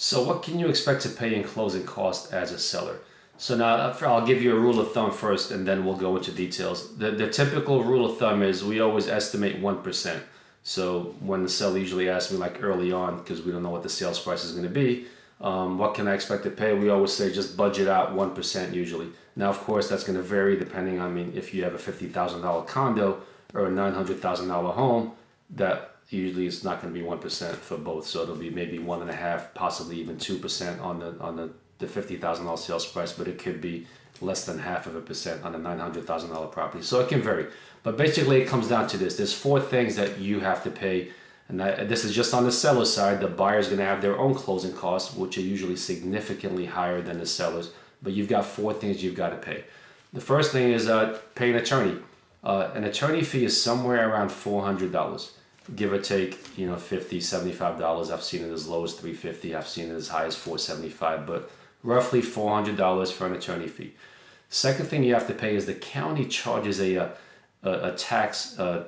So what can you expect to pay in closing costs as a seller? So now I'll give you a rule of thumb first and then we'll go into details. The typical rule of thumb is we always estimate 1%. So when the seller usually asks me like early on, because we don't know what the sales price is going to be, what can I expect to pay? We always say just budget out 1% usually. Now, of course, that's going to vary depending on, if you have a $50,000 condo or a $900,000 home, that usually it's not going to be 1% for both. So it'll be maybe 1.5%, possibly even 2% on the $50,000 sales price, but it could be less than 0.5% on a $900,000 property. So it can vary. But basically it comes down to this. There's 4 things that you have to pay. And this is just on the seller side. The buyer's going to have their own closing costs, which are usually significantly higher than the seller's. But you've got 4 things you've got to pay. The first thing is pay an attorney. An attorney fee is somewhere around $400, give or take, $50, $75. I've seen it as low as $350. I've seen it as high as $475. But roughly $400 for an attorney fee. Second thing you have to pay is the county charges a tax to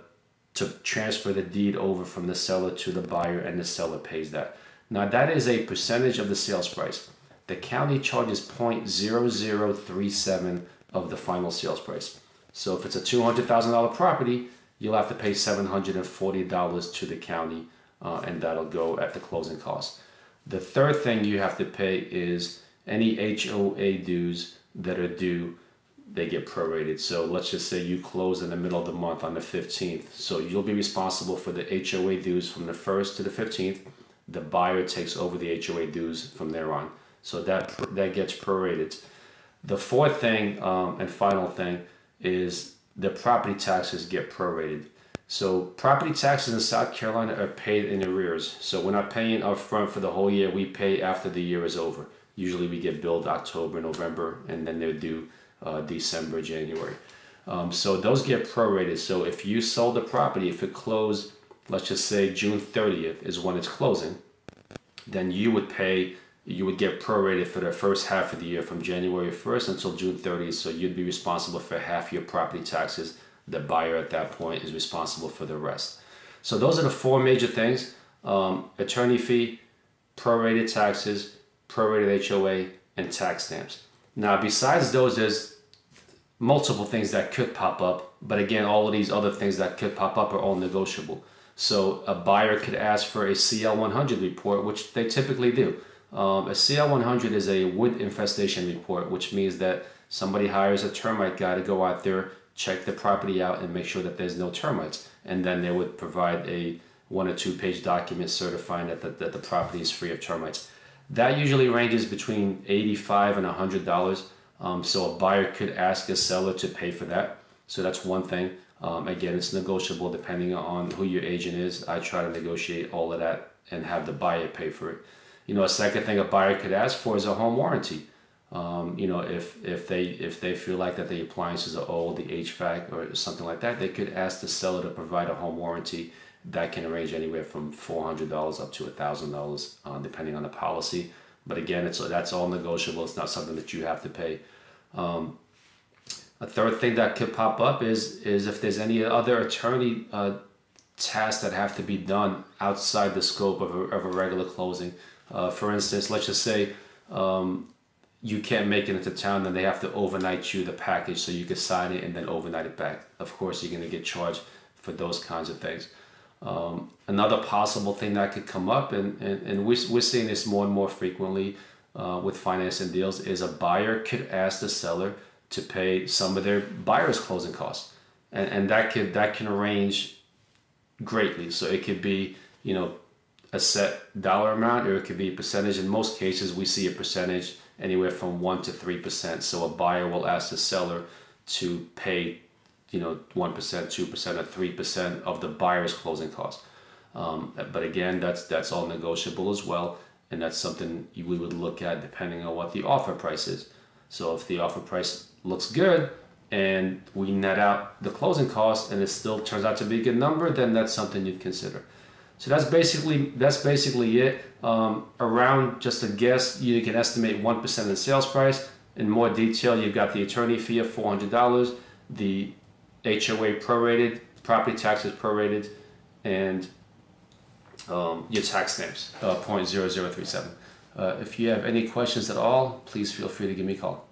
transfer the deed over from the seller to the buyer, and the seller pays that. Now that is a percentage of the sales price. The county charges 0.0037 of the final sales price. So if it's a $200,000 property, you'll have to pay $740 to the county, and that'll go at the closing cost. The third thing you have to pay is any HOA dues that are due, they get prorated. So let's just say you close in the middle of the month on the 15th. So you'll be responsible for the HOA dues from the 1st to the 15th. The buyer takes over the HOA dues from there on. So that gets prorated. The fourth thing and final thing is the property taxes get prorated. So property taxes in South Carolina are paid in arrears. So we're not paying up front for the whole year. We pay after the year is over. Usually we get billed October, November, and then they're due December, January. So those get prorated. So if you sold the property, if it closed, let's just say June 30th is when it's closing, then you would get prorated for the first half of the year from January 1st until June 30th. So you'd be responsible for half your property taxes. The buyer at that point is responsible for the rest. So those are the 4 major things: attorney fee, prorated taxes, prorated HOA, and tax stamps. Now, besides those, there's multiple things that could pop up. But again, all of these other things that could pop up are all negotiable. So a buyer could ask for a CL 100 report, which they typically do. A CL 100 is a wood infestation report, which means that somebody hires a termite guy to go out there, check the property out, and make sure that there's no termites. And then they would provide a 1 or 2 page document certifying that the property is free of termites. That usually ranges between $85 and $100. So a buyer could ask a seller to pay for that. So that's one thing. Again, it's negotiable depending on who your agent is. I try to negotiate all of that and have the buyer pay for it. A second thing a buyer could ask for is a home warranty. If they feel like that the appliances are old, the HVAC or something like that, they could ask the seller to provide a home warranty. That can range anywhere from $400 up to $1,000, depending on the policy. But again, that's all negotiable. It's not something that you have to pay. A third thing that could pop up is if there's any other attorney tasks that have to be done outside the scope of a regular closing. For instance, let's just say you can't make it into town, then they have to overnight you the package so you can sign it and then overnight it back. Of course, you're going to get charged for those kinds of things. Another possible thing that could come up, and we're seeing this more and more frequently with financing deals, is a buyer could ask the seller to pay some of their buyer's closing costs. And that can range greatly. So it could be, a set dollar amount, or it could be a percentage. In most cases, we see a percentage anywhere from 1% to 3%. So a buyer will ask the seller to pay 1%, 2%, or 3% of the buyer's closing costs. But again, that's all negotiable as well, and that's something we would look at depending on what the offer price is. So if the offer price looks good and we net out the closing costs and it still turns out to be a good number, then that's something you'd consider. So that's basically it. Around just a guess, you can estimate 1% of the sales price. In more detail, you've got the attorney fee of $400, the HOA prorated, property taxes prorated, and your tax stamps, 0.0037. If you have any questions at all, please feel free to give me a call.